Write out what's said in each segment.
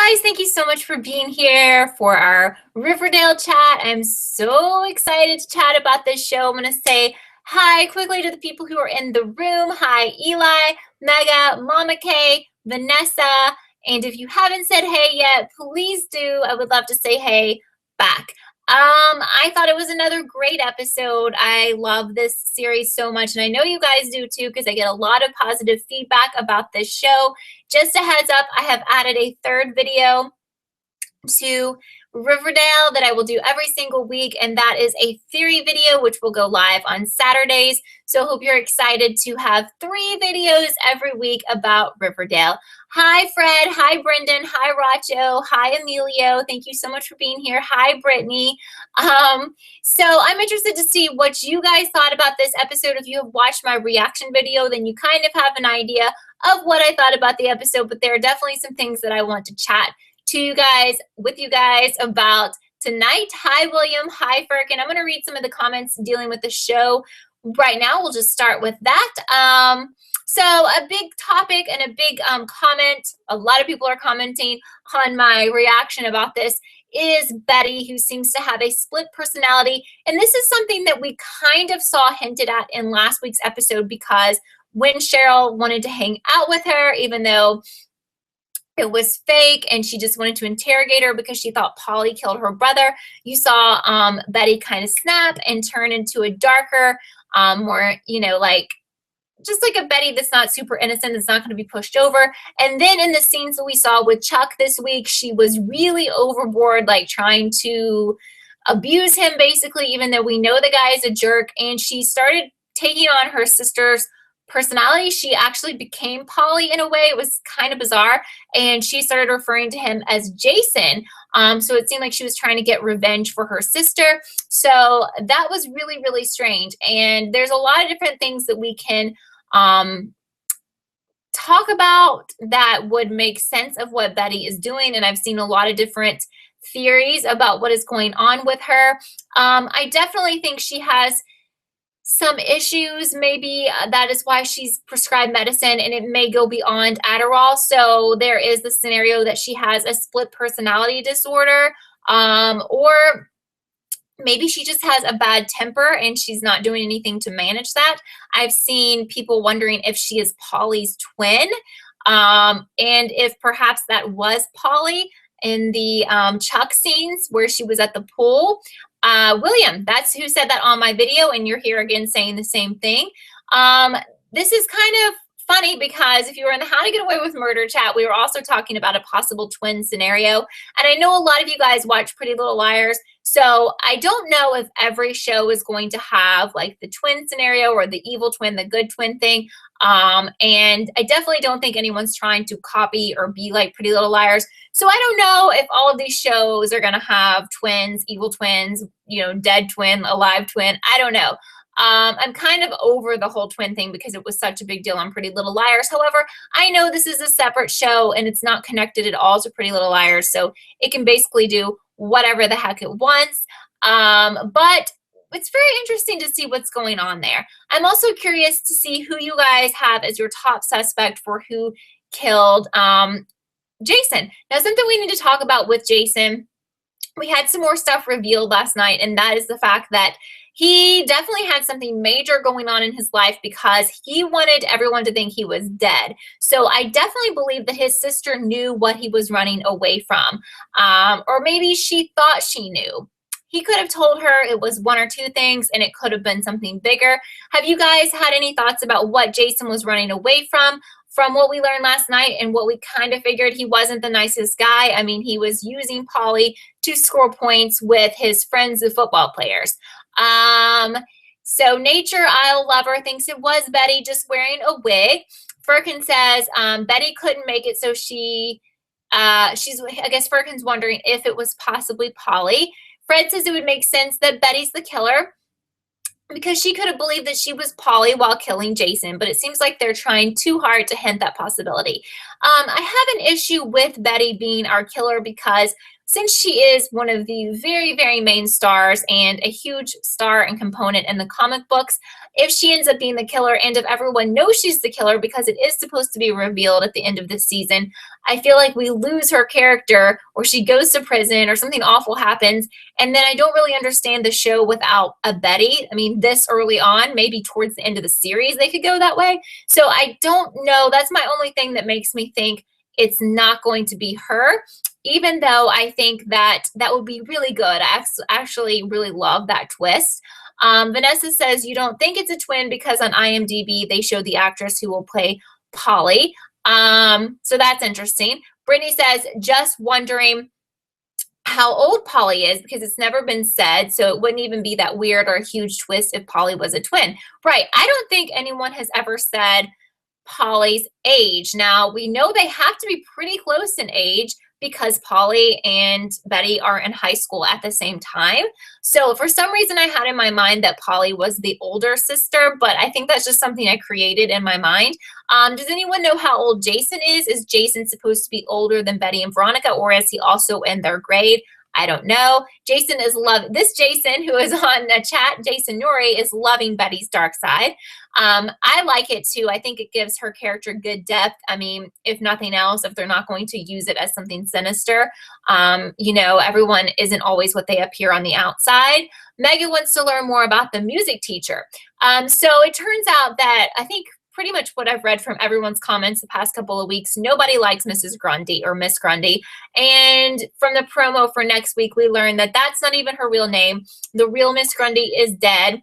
guys, thank you so much for being here for our Riverdale chat. I'm so excited to chat about this show. I'm going to say hi quickly to the people who are in the room. Hi, Eli, Mega, Mama K, Vanessa. And if you haven't said hey yet, please do. I would love to say hey back. I thought it was another great episode. I love this series so much, and I know you guys do too, because I get a lot of positive feedback about this show. Just a heads up, I have added a third video to Riverdale that I will do every single week, and that is a theory video which will go live on Saturdays. So I hope you're excited to have 3 videos every week about Riverdale. Hi Fred, hi Brendan, hi Racho, hi Emilio. Thank you so much for being here. Hi Brittany. So I'm interested to see what you guys thought about this episode. If you have watched my reaction video, then you kind of have an idea of what I thought about the episode, but there are definitely some things that I want to chat with you guys about tonight. Hi, William. Hi, Firkin. I'm going to read some of the comments dealing with the show right now. We'll just start with that. So a big topic and a big comment, a lot of people are commenting on my reaction about this, is Betty, who seems to have a split personality. And this is something that we kind of saw hinted at in last week's episode, because when Cheryl wanted to hang out with her, even though it was fake and she just wanted to interrogate her because she thought Polly killed her brother, you saw Betty kind of snap and turn into a darker, more, like just like a Betty that's not super innocent, that's not going to be pushed over. And then in the scenes that we saw with Chuck this week, she was really overboard, like trying to abuse him basically, even though we know the guy is a jerk. And she started taking on her sister's personality. She actually became Polly in a way. It was kind of bizarre. And she started referring to him as Jason. So it seemed like she was trying to get revenge for her sister. So that was really, really strange. And there's a lot of different things that we can talk about that would make sense of what Betty is doing. And I've seen a lot of different theories about what is going on with her. I definitely think she has some issues. Maybe that is why she's prescribed medicine, and it may go beyond Adderall. So there is the scenario that she has a split personality disorder, or maybe she just has a bad temper and she's not doing anything to manage that. I've seen people wondering if she is Polly's twin, and if perhaps that was Polly in the Chuck scenes where she was at the pool. William, that's who said that on my video, and you're here again saying the same thing. This is kind of funny because if you were in the How to Get Away with Murder chat, we were also talking about a possible twin scenario. And I know a lot of you guys watch Pretty Little Liars, so I don't know if every show is going to have like the twin scenario or the evil twin, the good twin thing. And I definitely don't think anyone's trying to copy or be like Pretty Little Liars. So I don't know if all of these shows are going to have twins, evil twins, dead twin, alive twin. I don't know. I'm kind of over the whole twin thing because it was such a big deal on Pretty Little Liars. However, I know this is a separate show and it's not connected at all to Pretty Little Liars, so it can basically do whatever the heck it wants. But it's very interesting to see what's going on there. I'm also curious to see who you guys have as your top suspect for who killed Jason. Now, something we need to talk about with Jason, we had some more stuff revealed last night, and that is the fact that he definitely had something major going on in his life because he wanted everyone to think he was dead. So I definitely believe that his sister knew what he was running away from, or maybe she thought she knew. He could have told her it was 1 or 2 things, and it could have been something bigger. Have you guys had any thoughts about what Jason was running away from? From what we learned last night and what we kind of figured, he wasn't the nicest guy. I mean, he was using Polly to score points with his friends, the football players. So Nature Isle Lover thinks it was Betty just wearing a wig. Firkin says Betty couldn't make it, so I guess Firkin's wondering if it was possibly Polly. Fred says it would make sense that Betty's the killer because she could have believed that she was Polly while killing Jason, but it seems like they're trying too hard to hint that possibility. I have an issue with Betty being our killer because since she is one of the very, very main stars and a huge star and component in the comic books, if she ends up being the killer and if everyone knows she's the killer because it is supposed to be revealed at the end of the season, I feel like we lose her character, or she goes to prison or something awful happens, and then I don't really understand the show without a Betty. I mean, this early on, maybe towards the end of the series, they could go that way. So I don't know. That's my only thing that makes me think it's not going to be her, even though I think that that would be really good. I actually really love that twist. Vanessa says, you don't think it's a twin because on IMDb, they show the actress who will play Polly. So that's interesting. Brittany says, just wondering how old Polly is because it's never been said, so it wouldn't even be that weird or a huge twist if Polly was a twin. Right. I don't think anyone has ever said Polly's age. Now, we know they have to be pretty close in age because Polly and Betty are in high school at the same time. So for some reason, I had in my mind that Polly was the older sister, but I think that's just something I created in my mind. Does anyone know how old Jason is? Is Jason supposed to be older than Betty and Veronica, or is he also in their grade? I don't know. Jason is this Jason who is on the chat, Jason Nori, is loving Betty's dark side. I like it too. I think it gives her character good depth. I mean, if nothing else, if they're not going to use it as something sinister, you know, everyone isn't always what they appear on the outside. Megan wants to learn more about the music teacher. So it turns out that I think pretty much what I've read from everyone's comments the past couple of weeks, nobody likes Mrs. Grundy or Miss Grundy. And from the promo for next week, we learned that that's not even her real name. The real Miss Grundy is dead.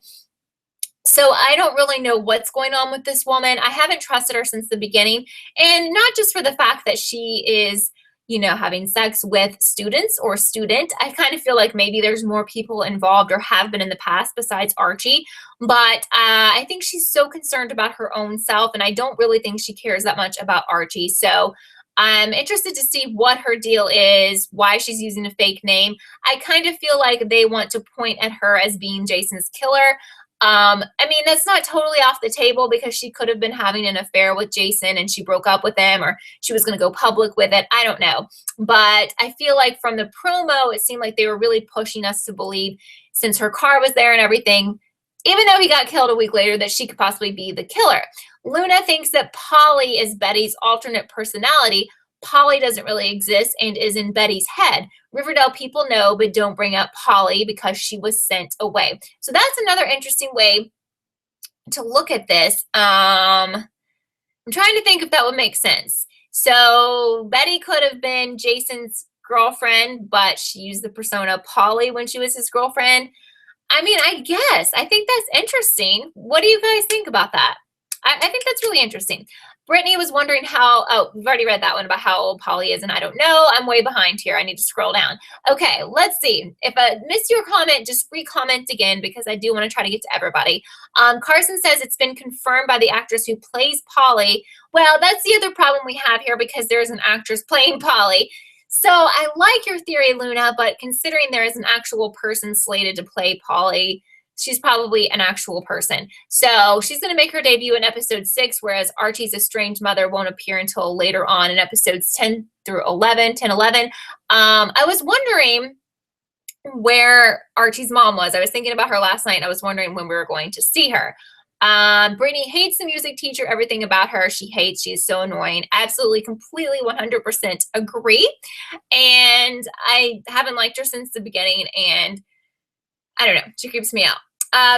So I don't really know what's going on with this woman. I haven't trusted her since the beginning. And not just for the fact that she is, you know, having sex with students or student. I kind of feel like maybe there's more people involved or have been in the past besides Archie. But I think she's so concerned about her own self, and I don't really think she cares that much about Archie. So I'm interested to see what her deal is, why she's using a fake name. I kind of feel like they want to point at her as being Jason's killer. I mean, that's not totally off the table because she could have been having an affair with Jason and she broke up with him, or she was going to go public with it. I don't know. But I feel like from the promo, it seemed like they were really pushing us to believe, since her car was there and everything, even though he got killed a week later, that she could possibly be the killer. Luna thinks that Polly is Betty's alternate personality. Polly doesn't really exist and is in Betty's head. Riverdale people know, but don't bring up Polly because she was sent away. So that's another interesting way to look at this. I'm trying to think if that would make sense. So Betty could have been Jason's girlfriend, but she used the persona Polly when she was his girlfriend. I mean, I guess. I think that's interesting. What do you guys think about that? I think that's really interesting. Brittany was wondering we've already read that one about how old Polly is, and I don't know. I'm way behind here. I need to scroll down. Okay, let's see. If I missed your comment, just re-comment again because I do want to try to get to everybody. Carson says it's been confirmed by the actress who plays Polly. Well, that's the other problem we have here because there's an actress playing Polly. So I like your theory, Luna, but considering there is an actual person slated to play Polly, she's probably an actual person. So she's going to make her debut in episode 6, whereas Archie's estranged mother won't appear until later on in episodes 10 through 11, 10, 11. I was wondering where Archie's mom was. I was thinking about her last night. I was wondering when we were going to see her. Brittany hates the music teacher, everything about her she hates. She's so annoying. Absolutely, completely, 100% agree. And I haven't liked her since the beginning, and I don't know, she creeps me out.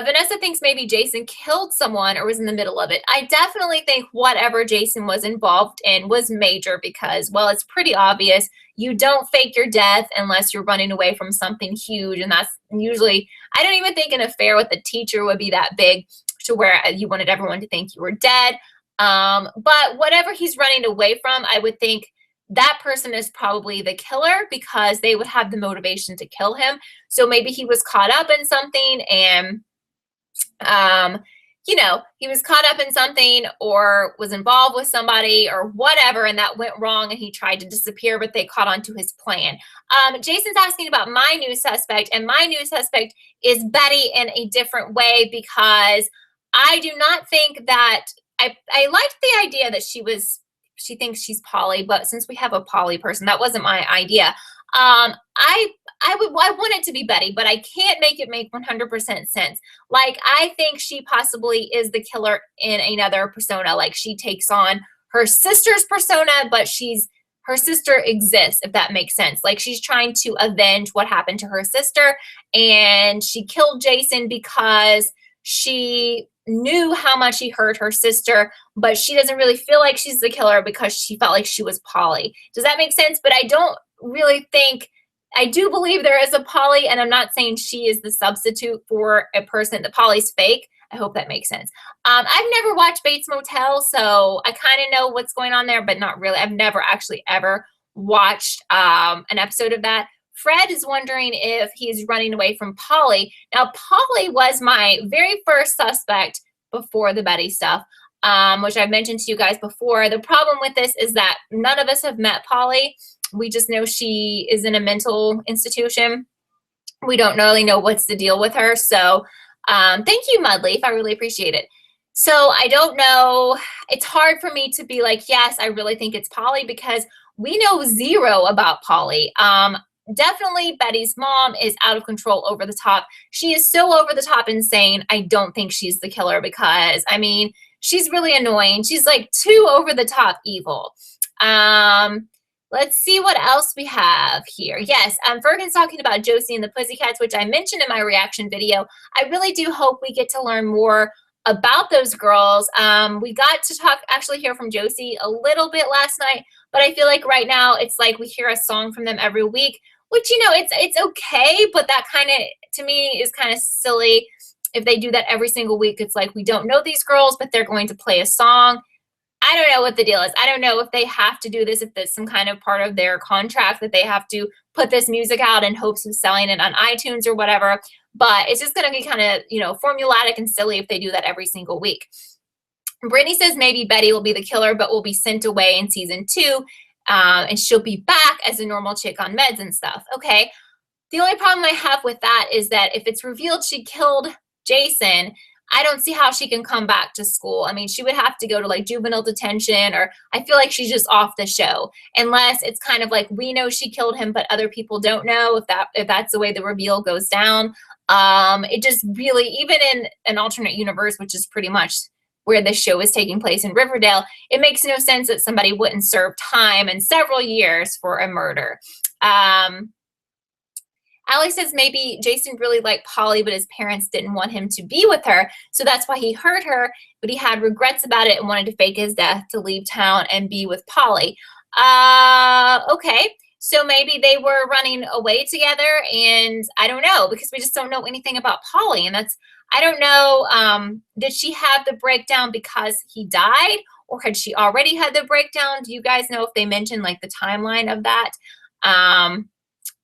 Vanessa thinks maybe Jason killed someone or was in the middle of it. I definitely think whatever Jason was involved in was major because, well, it's pretty obvious. You don't fake your death unless you're running away from something huge, and that's usually, I don't even think an affair with a teacher would be that big to where you wanted everyone to think you were dead. But whatever he's running away from, I would think that person is probably the killer because they would have the motivation to kill him. So maybe he was caught up in something and, you know, he was caught up in something or was involved with somebody or whatever, and that went wrong and he tried to disappear, but they caught on to his plan. Jason's asking about my new suspect, and my new suspect is Betty in a different way because I do not think that, I liked the idea that she thinks she's Polly, but since we have a Polly person, that wasn't my idea. I want it to be Betty, but I can't make it make 100% sense. Like, I think she possibly is the killer in another persona. Like, she takes on her sister's persona, but her sister exists, if that makes sense. Like, she's trying to avenge what happened to her sister, and she killed Jason because she knew how much he hurt her sister, but she doesn't really feel like she's the killer because she felt like she was Polly. Does that make sense? But I don't really think, I do believe there is a Polly, and I'm not saying she is the substitute for a person. The Polly's fake. I hope that makes sense. I've never watched Bates Motel, so I kind of know what's going on there, but not really. I've never actually ever watched an episode of that. Fred is wondering if he's running away from Polly. Now, Polly was my very first suspect before the Betty stuff, which I've mentioned to you guys before. The problem with this is that none of us have met Polly. We just know she is in a mental institution. We don't really know what's the deal with her. So thank you, Mudleaf. I really appreciate it. So I don't know. It's hard for me to be like, yes, I really think it's Polly, because we know zero about Polly. Definitely Betty's mom is out of control, over the top. She is so over the top insane. I don't think she's the killer, because, I mean, she's really annoying. She's like too over the top evil. Let's see what else we have here. Yes, Fergan's talking about Josie and the Pussycats, which I mentioned in my reaction video. I really do hope we get to learn more about those girls. We got to actually hear from Josie a little bit last night, but I feel like right now it's like we hear a song from them every week, which, you know, it's okay, but that kind of, to me, is kind of silly. If they do that every single week, it's like, we don't know these girls, but they're going to play a song. I don't know what the deal is. I don't know if they have to do this, if there's some kind of part of their contract that they have to put this music out in hopes of selling it on iTunes or whatever. But it's just going to be kind of, you know, formulaic and silly if they do that every single week. Brittany says maybe Betty will be the killer, but will be sent away in season 2. And she'll be back as a normal chick on meds and stuff. Okay. The only problem I have with that is that if it's revealed she killed Jason, I don't see how she can come back to school. I mean, she would have to go to like juvenile detention, or I feel like she's just off the show, unless it's kind of like, we know she killed him, but other people don't know, if that's the way the reveal goes down. It just really, even in an alternate universe, which is pretty much where this show is taking place in Riverdale, it makes no sense that somebody wouldn't serve time and several years for a murder. Allie says maybe Jason really liked Polly, but his parents didn't want him to be with her, so that's why he hurt her, but he had regrets about it and wanted to fake his death to leave town and be with Polly. Okay, so maybe they were running away together, and I don't know, because we just don't know anything about Polly, and that's, I don't know, did she have the breakdown because he died, or had she already had the breakdown? Do you guys know if they mentioned like the timeline of that?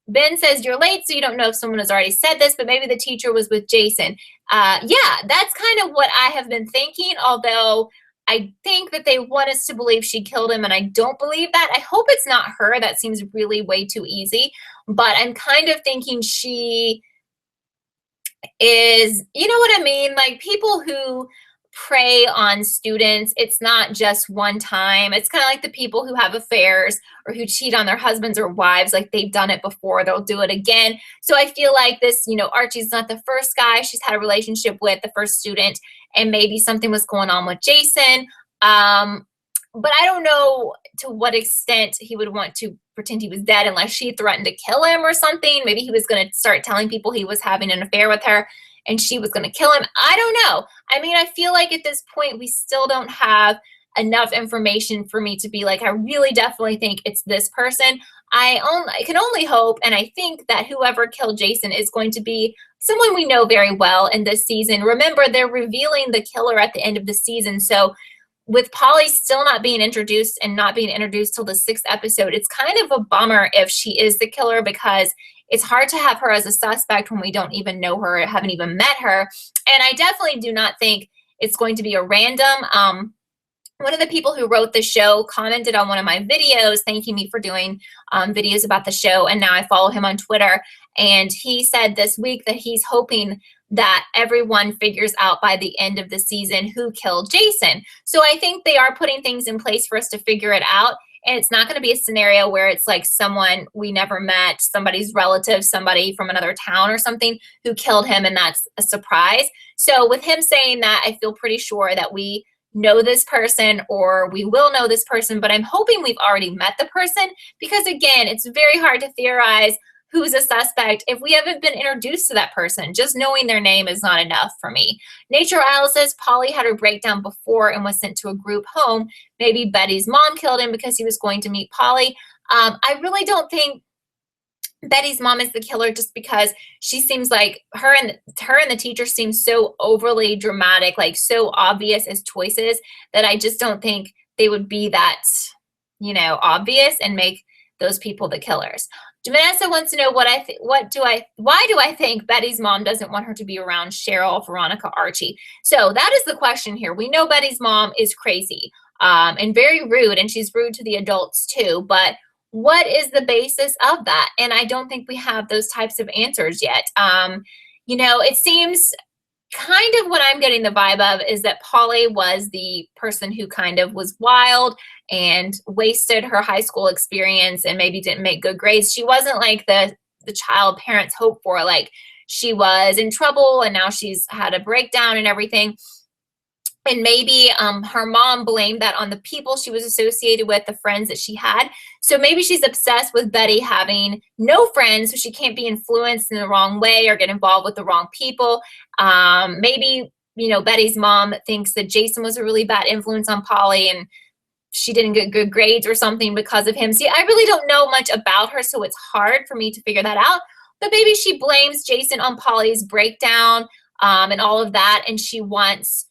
Ben says, you're late, so you don't know if someone has already said this, but maybe the teacher was with Jason. Yeah, that's kind of what I have been thinking, although I think that they want us to believe she killed him, and I don't believe that. I hope it's not her. That seems really way too easy, but I'm kind of thinking she is, you know what I mean? Like, people who prey on students, it's not just one time. It's kind of like the people who have affairs or who cheat on their husbands or wives. Like, they've done it before, they'll do it again. So I feel like this, you know, Archie's not the first guy she's had a relationship with, the first student, and maybe something was going on with Jason. But I don't know to what extent he would want to pretend he was dead, unless she threatened to kill him or something. Maybe he was going to start telling people he was having an affair with her and she was going to kill him. I don't know. I mean, I feel like at this point, we still don't have enough information for me to be like, I really definitely think it's this person. I can only hope, and I think that whoever killed Jason is going to be someone we know very well in this season. Remember, they're revealing the killer at the end of the season. So with Polly still not being introduced and not being introduced till the 6th episode, it's kind of a bummer if she is the killer, because it's hard to have her as a suspect when we don't even know her, haven't even met her. And I definitely do not think it's going to be a random. One of the people who wrote the show commented on one of my videos, thanking me for doing videos about the show. And now I follow him on Twitter. And he said this week that he's hoping that everyone figures out by the end of the season who killed Jason. So I think they are putting things in place for us to figure it out. And it's not going to be a scenario where it's like someone we never met, somebody's relative, somebody from another town or something who killed him, and that's a surprise. So with him saying that, I feel pretty sure that we know this person, or we will know this person, but I'm hoping we've already met the person, because again, it's very hard to theorize who's a suspect if we haven't been introduced to that person. Just knowing their name is not enough for me. Nature Isle says Polly had her breakdown before and was sent to a group home. Maybe Betty's mom killed him because he was going to meet Polly. I really don't think Betty's mom is the killer, just because she seems like her and the teacher seem so overly dramatic, like so obvious as choices, that I just don't think they would be that, obvious and make those people the killers. Vanessa wants to know why do I think Betty's mom doesn't want her to be around Cheryl, Veronica, Archie? So that is the question here. We know Betty's mom is crazy and very rude, and she's rude to the adults too, but what is the basis of that? And I don't think we have those types of answers yet. It seems kind of what I'm getting the vibe of is that Polly was the person who kind of was wild and wasted her high school experience and maybe didn't make good grades. She wasn't like the child parents hope for. Like, she was in trouble and now she's had a breakdown and everything. And maybe her mom blamed that on the people she was associated with, the friends that she had. So maybe she's obsessed with Betty having no friends, so she can't be influenced in the wrong way or get involved with the wrong people. Maybe, Betty's mom thinks that Jason was a really bad influence on Polly and she didn't get good grades or something because of him. See, I really don't know much about her, so it's hard for me to figure that out. But maybe she blames Jason on Polly's breakdown and all of that, and she wants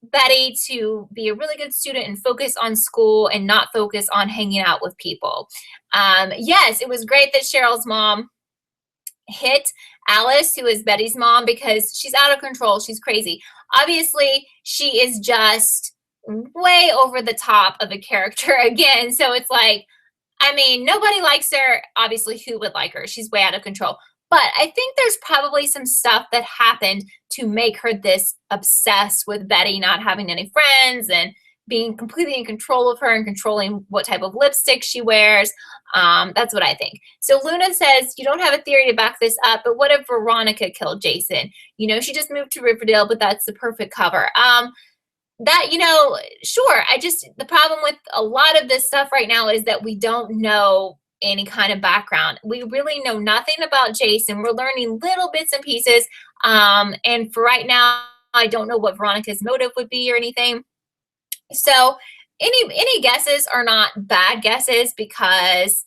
Betty to be a really good student and focus on school and not focus on hanging out with people. Yes, it was great that Cheryl's mom hit Alice, who is Betty's mom, because she's out of control. She's crazy. Obviously, she is just way over the top of a character again. So it's like, nobody likes her. Obviously, who would like her? She's way out of control. But I think there's probably some stuff that happened to make her this obsessed with Betty not having any friends and being completely in control of her and controlling what type of lipstick she wears. That's what I think. So Luna says, you don't have a theory to back this up, but what if Veronica killed Jason? She just moved to Riverdale, but that's the perfect cover. Sure. The problem with a lot of this stuff right now is that we don't know any kind of background. We really know nothing about Jason. We're learning little bits and pieces. And for right now, I don't know what Veronica's motive would be or anything. So any guesses are not bad guesses, because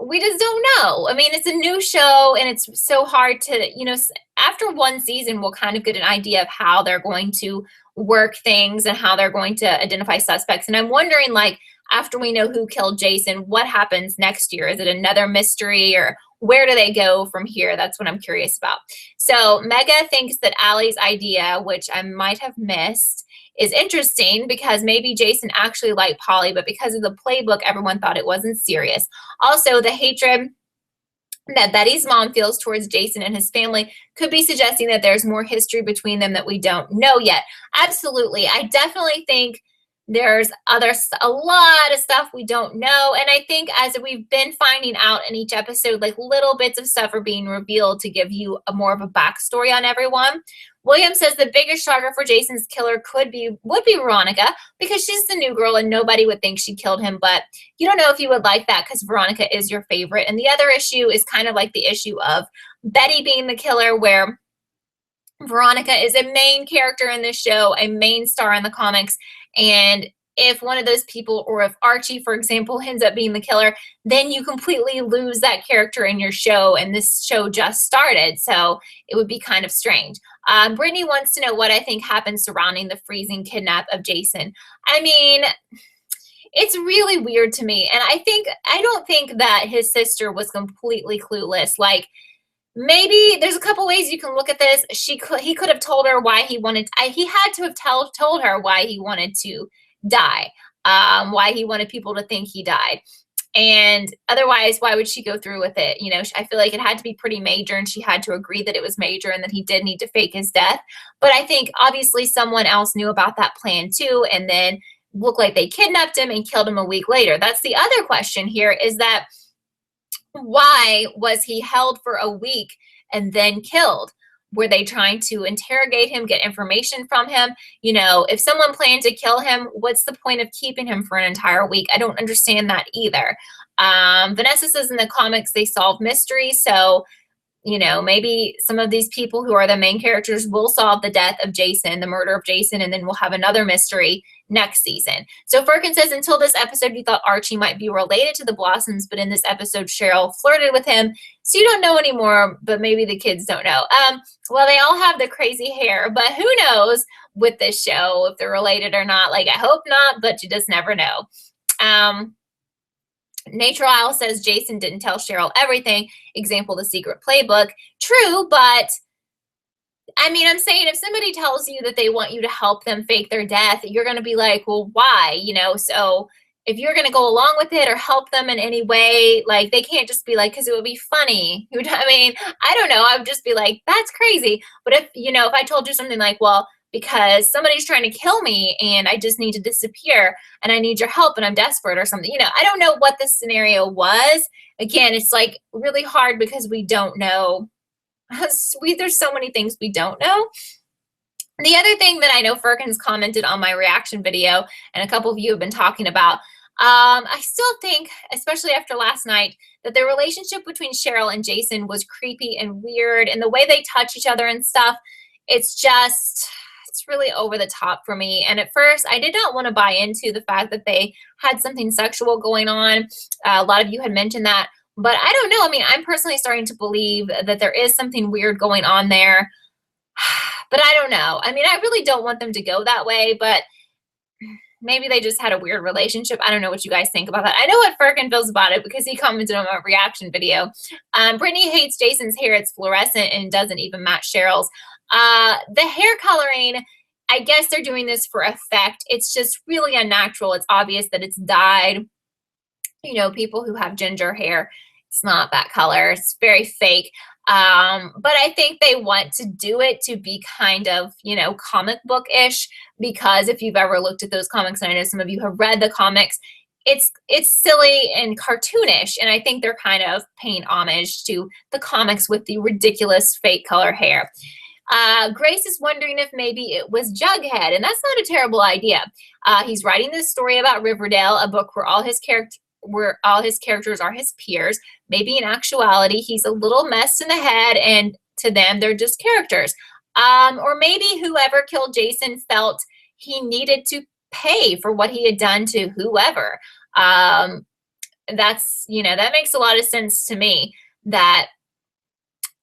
we just don't know. It's a new show and it's so hard to, after one season, we'll kind of get an idea of how they're going to work things and how they're going to identify suspects. And I'm wondering, like, after we know who killed Jason, what happens next year? Is it another mystery, or where do they go from here? That's what I'm curious about. So Mega thinks that Allie's idea, which I might have missed, is interesting, because maybe Jason actually liked Polly, but because of the playbook, everyone thought it wasn't serious. Also, the hatred that Betty's mom feels towards Jason and his family could be suggesting that there's more history between them that we don't know yet. Absolutely. I definitely think there's a lot of stuff we don't know. And I think as we've been finding out in each episode, like, little bits of stuff are being revealed to give you more of a backstory on everyone. William says the biggest shocker for Jason's killer would be Veronica, because she's the new girl and nobody would think she killed him. But you don't know if you would like that, because Veronica is your favorite. And the other issue is kind of like the issue of Betty being the killer, where Veronica is a main character in this show, a main star in the comics. And if one of those people, or if Archie, for example, ends up being the killer, then you completely lose that character in your show, and this show just started, so it would be kind of strange. Brittany wants to know what I think happened surrounding the freezing kidnap of Jason. It's really weird to me, and I don't think that his sister was completely clueless. Like, maybe there's a couple ways you can look at this. He could have told her why he wanted. He had to have told her why he wanted to die, why he wanted people to think he died. And otherwise, why would she go through with it? I feel like it had to be pretty major, and she had to agree that it was major and that he did need to fake his death. But I think obviously someone else knew about that plan too, and then look like they kidnapped him and killed him a week later. That's the other question here, is that why was he held for a week and then killed? Were they trying to interrogate him, get information from him? You know, if someone planned to kill him, what's the point of keeping him for an entire week? I don't understand that either. Vanessa says in the comics they solve mysteries, so you know, maybe some of these people who are the main characters will solve the death of Jason, the murder of Jason, and then we'll have another mystery next season. So Firkin says, until this episode, you thought Archie might be related to the Blossoms, but in this episode, Cheryl flirted with him. So you don't know anymore, but maybe the kids don't know. Well, they all have the crazy hair, but who knows with this show if they're related or not. Like, I hope not, but you just never know. Nature Isle says Jason didn't tell Cheryl everything. Example, the secret playbook. True, but I mean, I'm saying if somebody tells you that they want you to help them fake their death, you're going to be like, well, why? You know, so if you're going to go along with it or help them in any way, like they can't just be like, because it would be funny. I mean, I don't know. I would just be like, that's crazy. But if, you know, if I told you something like, well, because somebody's trying to kill me and I just need to disappear and I need your help and I'm desperate or something. You know, I don't know what the scenario was. Again, it's like really hard because we don't know. There's so many things we don't know. The other thing that I know Firkins commented on my reaction video and a couple of you have been talking about, I still think, especially after last night, that the relationship between Cheryl and Jason was creepy and weird, and the way they touch each other and stuff, it's really over the top for me. And at first, I did not want to buy into the fact that they had something sexual going on. A lot of you had mentioned that, but I don't know. I mean, I'm personally starting to believe that there is something weird going on there, but I don't know. I mean, I really don't want them to go that way, but maybe they just had a weird relationship. I don't know what you guys think about that. I know what Firkin feels about it because he commented on my reaction video. Brittany hates Jason's hair. It's fluorescent and doesn't even match Cheryl's. The hair coloring, I guess they're doing this for effect. It's just really unnatural. It's obvious that it's dyed. You know, people who have ginger hair, it's not that color. It's very fake. But I think they want to do it to be kind of, you know, comic book-ish, because if you've ever looked at those comics, and I know some of you have read the comics, it's silly and cartoonish, and I think they're kind of paying homage to the comics with the ridiculous fake color hair. Grace is wondering if maybe it was Jughead, and that's not a terrible idea. He's writing this story about Riverdale, a book where all his characters are his peers. Maybe in actuality, he's a little messed in the head, and to them, they're just characters. Or maybe whoever killed Jason felt he needed to pay for what he had done to whoever. That's, you know, that makes a lot of sense to me, that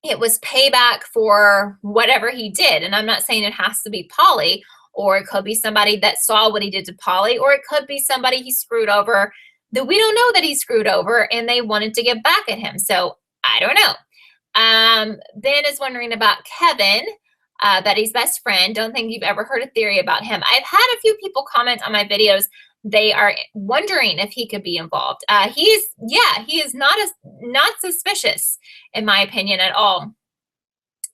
it was payback for whatever he did. And I'm not saying it has to be Polly, or it could be somebody that saw what he did to Polly, or it could be somebody he screwed over that we don't know that he screwed over and they wanted to get back at him. So I don't know. Ben is wondering about Kevin, Betty's best friend. Don't think you've ever heard a theory about him. I've had a few people comment on my videos. They are wondering if he could be involved. He is not suspicious, in my opinion, at all.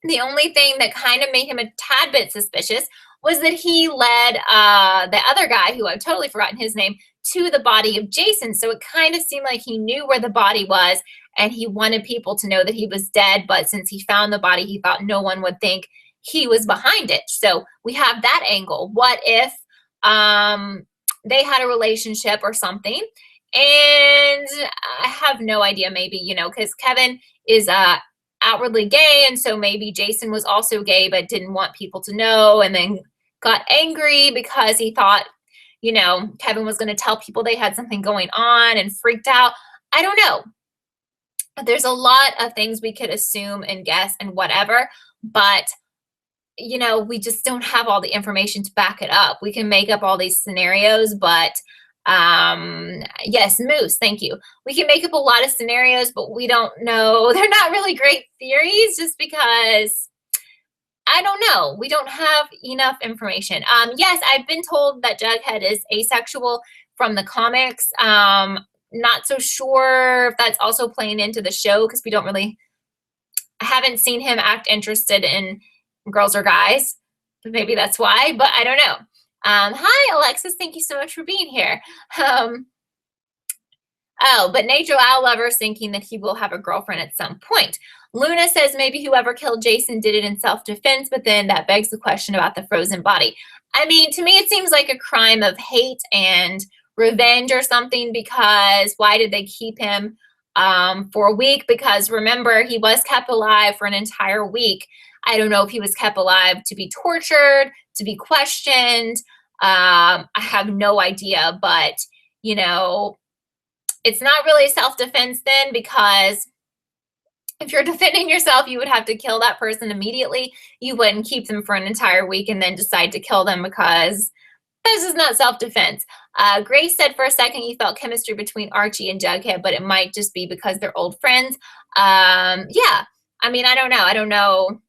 The only thing that kind of made him a tad bit suspicious was that he led the other guy, who I've totally forgotten his name, to the body of Jason. So it kind of seemed like he knew where the body was and he wanted people to know that he was dead. But since he found the body, he thought no one would think he was behind it. So we have that angle. What if they had a relationship or something? And I have no idea, maybe, you know, because Kevin is outwardly gay, and so maybe Jason was also gay but didn't want people to know, and then got angry because he thought, you know, Kevin was going to tell people they had something going on and freaked out. I don't know. There's a lot of things we could assume and guess and whatever, but you know, we just don't have all the information to back it up. We can make up all these scenarios, but yes, Moose, thank you. We can make up a lot of scenarios, but we don't know. They're not really great theories just because I don't know. We don't have enough information. Yes, I've been told that Jughead is asexual from the comics. Not so sure if that's also playing into the show, because I haven't seen him act interested in girls or guys. Maybe that's why, but I don't know. Hi, Alexis. Thank you so much for being here. Oh, but Nate Joao Lover's thinking that he will have a girlfriend at some point. Luna says maybe whoever killed Jason did it in self-defense, but then that begs the question about the frozen body. I mean, to me, it seems like a crime of hate and revenge or something, because why did they keep him for a week? Because remember, he was kept alive for an entire week. I don't know if he was kept alive to be tortured, to be questioned. I have no idea, but you know, it's not really self-defense then, because if you're defending yourself, you would have to kill that person immediately. You wouldn't keep them for an entire week and then decide to kill them, because this is not self-defense. Grace said for a second you felt chemistry between Archie and Jughead, but it might just be because they're old friends. Yeah, I mean, I don't know. I don't know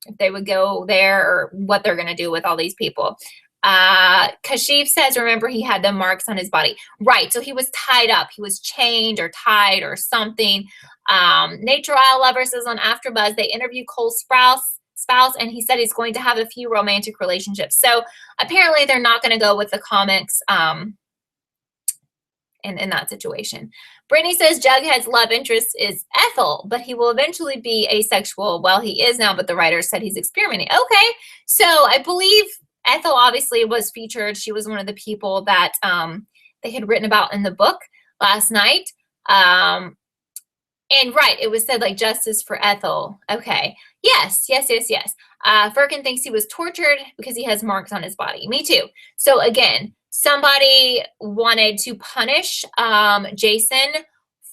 if they would go there or what they're going to do with all these people. Kashif says, remember, he had the marks on his body. Right, so he was tied up. He was chained or tied or something. Nature Isle Lover says on AfterBuzz, they interviewed Cole's spouse, and he said he's going to have a few romantic relationships. So apparently they're not going to go with the comics in that situation. Brittany says Jughead's love interest is Ethel, but he will eventually be asexual. Well, he is now, but the writer said he's experimenting. Okay, so I believe Ethel obviously was featured. She was one of the people that they had written about in the book last night. And right, it was said like justice for Ethel. Okay, yes. Firkin thinks he was tortured because he has marks on his body. Me too. So again, somebody wanted to punish Jason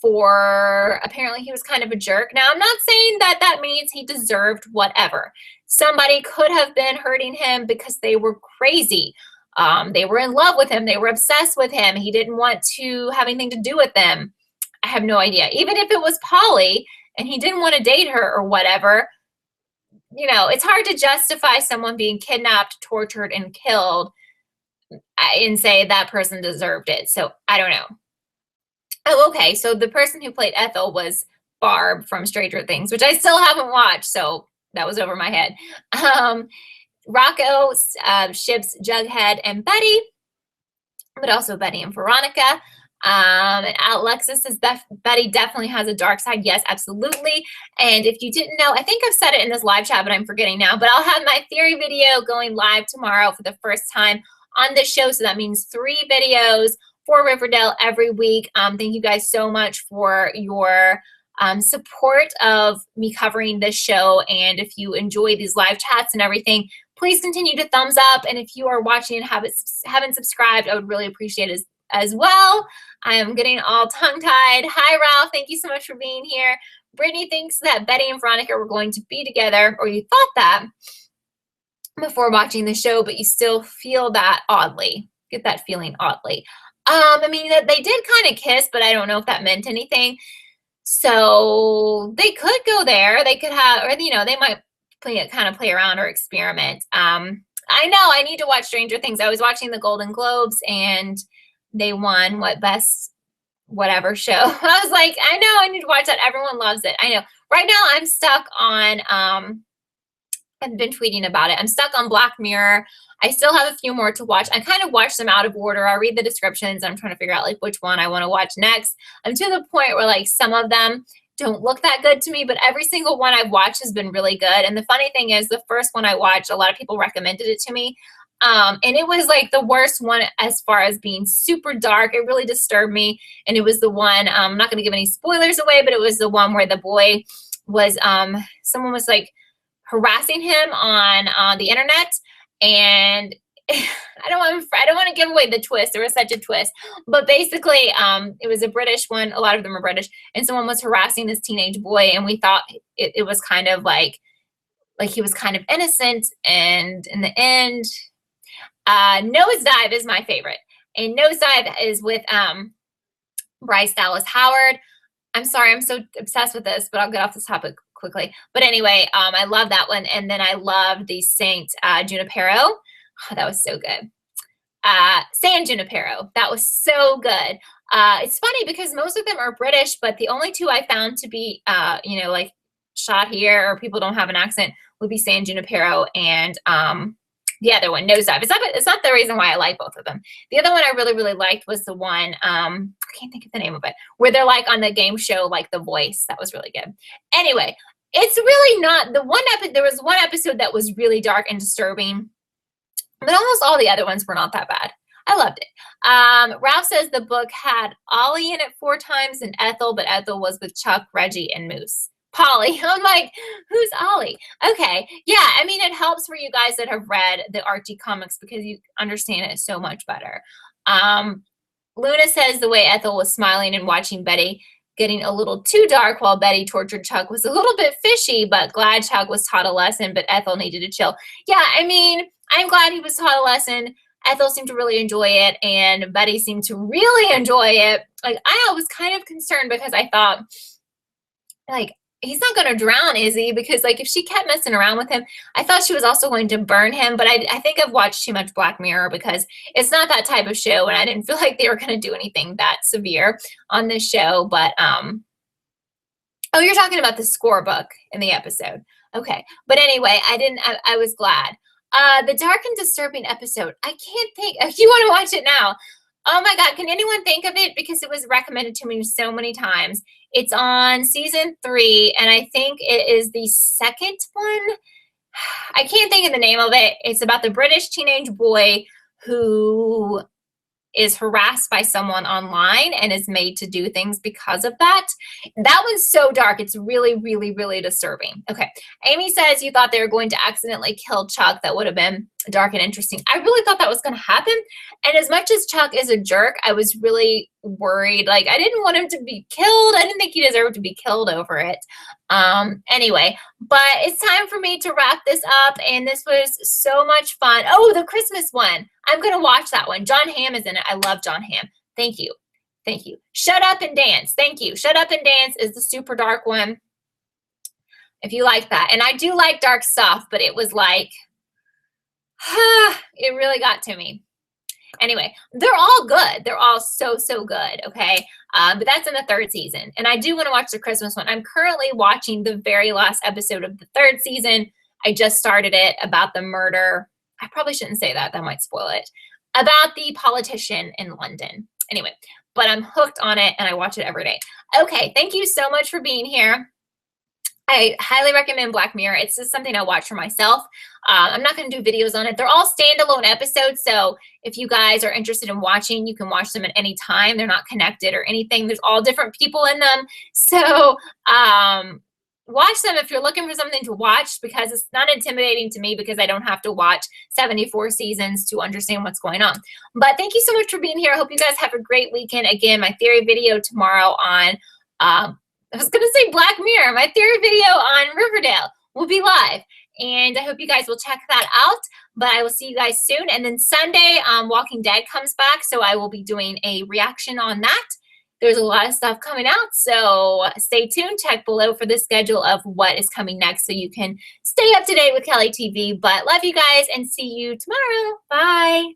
for, apparently he was kind of a jerk. Now, I'm not saying that that means he deserved whatever. Somebody could have been hurting him because they were crazy. They were in love with him. They were obsessed with him. He didn't want to have anything to do with them. I have no idea. Even if it was Polly and he didn't want to date her or whatever, you know, it's hard to justify someone being kidnapped, tortured, and killed and say that person deserved it. So I don't know. Oh, okay. So the person who played Ethel was Barb from Stranger Things, which I still haven't watched. So that was over my head. Rocco ships Jughead and Betty, but also Betty and Veronica. And Alexis says Betty definitely has a dark side. Yes, absolutely. And if you didn't know, I think I've said it in this live chat, but I'm forgetting now. But I'll have my theory video going live tomorrow for the first time on this show. So that means 3 videos for Riverdale every week. Thank you guys so much for your support of me covering this show. And if you enjoy these live chats and everything, please continue to thumbs up. And if you are watching and haven't subscribed, I would really appreciate it as well. I am getting all tongue-tied. Hi, Ralph. Thank you so much for being here. Brittany thinks that Betty and Veronica were going to be together, or you thought that before watching the show, but you still feel that oddly. Get that feeling oddly. I mean, they did kind of kiss, but I don't know if that meant anything. So they could go there. They could have, or, you know, they might kind of play around or experiment. I know I need to watch Stranger Things. I was watching the Golden Globes and they won best whatever show. I was like, I know I need to watch that. Everyone loves it. I know. Right now I'm stuck on, I've been tweeting about it. I'm stuck on Black Mirror. I still have a few more to watch. I kind of watch them out of order. I read the descriptions. I'm trying to figure out like which one I want to watch next. I'm to the point where like some of them don't look that good to me, but every single one I've watched has been really good. And the funny thing is the first one I watched, a lot of people recommended it to me. And it was like the worst one as far as being super dark. It really disturbed me. And it was the one, I'm not going to give any spoilers away, but it was the one where the boy was, someone was like harassing him on the internet. And I don't want to give away the twist. There was such a twist, but basically, it was a British one. A lot of them are British, and someone was harassing this teenage boy, and we thought it was kind of like he was kind of innocent. And in the end, Nosedive is my favorite, and Nosedive is with Bryce Dallas Howard. I'm sorry, I'm so obsessed with this, but I'll get off this topic quickly. But anyway, I love that one. And then I love the Saint Junipero. Oh, that was so good. San Junipero. That was so good. It's funny because most of them are British, but the only 2 I found to be, you know, like shot here or people don't have an accent would be San Junipero and The other one, Nosedive. It's not the reason why I like both of them. The other one I really, really liked was the one, I can't think of the name of it, where they're like on the game show, like The Voice. That was really good. Anyway, it's really not, there was one episode that was really dark and disturbing, but almost all the other ones were not that bad. I loved it. Ralph says the book had Ollie in it 4 times and Ethel, but Ethel was with Chuck, Reggie, and Moose. Polly. I'm like, who's Ollie? Okay. Yeah, I mean, it helps for you guys that have read the Archie comics because you understand it so much better. Luna says the way Ethel was smiling and watching Betty getting a little too dark while Betty tortured Chuck was a little bit fishy, but glad Chuck was taught a lesson, but Ethel needed to chill. Yeah, I mean, I'm glad he was taught a lesson. Ethel seemed to really enjoy it, and Betty seemed to really enjoy it. Like, I was kind of concerned because I thought, like, he's not going to drown, is he? Because, like, if she kept messing around with him, I thought she was also going to burn him. But I think I've watched too much Black Mirror because it's not that type of show, and I didn't feel like they were going to do anything that severe on this show. But, oh, you're talking about the scorebook in the episode. Okay. But anyway, I was glad. The dark and disturbing episode. I can't think. If you want to watch it now. Oh my God, can anyone think of it? Because it was recommended to me so many times. It's on season 3, and I think it is the second one. I can't think of the name of it. It's about the British teenage boy who is harassed by someone online and is made to do things because of that. That one's so dark. It's really, really, really disturbing. Okay. Amy says you thought they were going to accidentally kill Chuck. That would have been dark and interesting. I really thought that was going to happen. And as much as Chuck is a jerk, I was really worried. Like, I didn't want him to be killed. I didn't think he deserved to be killed over it. Anyway, but it's time for me to wrap this up, and this was so much fun. Oh, the Christmas one. I'm going to watch that one. John Hamm is in it. I love John Hamm. Thank you. Thank you. Shut Up and Dance. Thank you. Shut Up and Dance is the super dark one. If you like that. And I do like dark stuff, but it was like, it really got to me. Anyway, they're all good. They're all so, so good, okay? But that's in the 3rd season. And I do want to watch the Christmas one. I'm currently watching the very last episode of the 3rd season. I just started it about the murder. I probably shouldn't say that. That might spoil it. About the politician in London. Anyway, but I'm hooked on it, and I watch it every day. Okay, thank you so much for being here. I highly recommend Black Mirror. It's just something I watch for myself. I'm not going to do videos on it. They're all standalone episodes, so if you guys are interested in watching, you can watch them at any time. They're not connected or anything. There's all different people in them. So watch them if you're looking for something to watch, because it's not intimidating to me because I don't have to watch 74 seasons to understand what's going on. But thank you so much for being here. I hope you guys have a great weekend. Again, my theory video tomorrow on I was going to say Black Mirror. My theory video on Riverdale will be live. And I hope you guys will check that out. But I will see you guys soon. And then Sunday, Walking Dead comes back. So I will be doing a reaction on that. There's a lot of stuff coming out. So stay tuned. Check below for the schedule of what is coming next so you can stay up to date with Kelly TV. But love you guys and see you tomorrow. Bye.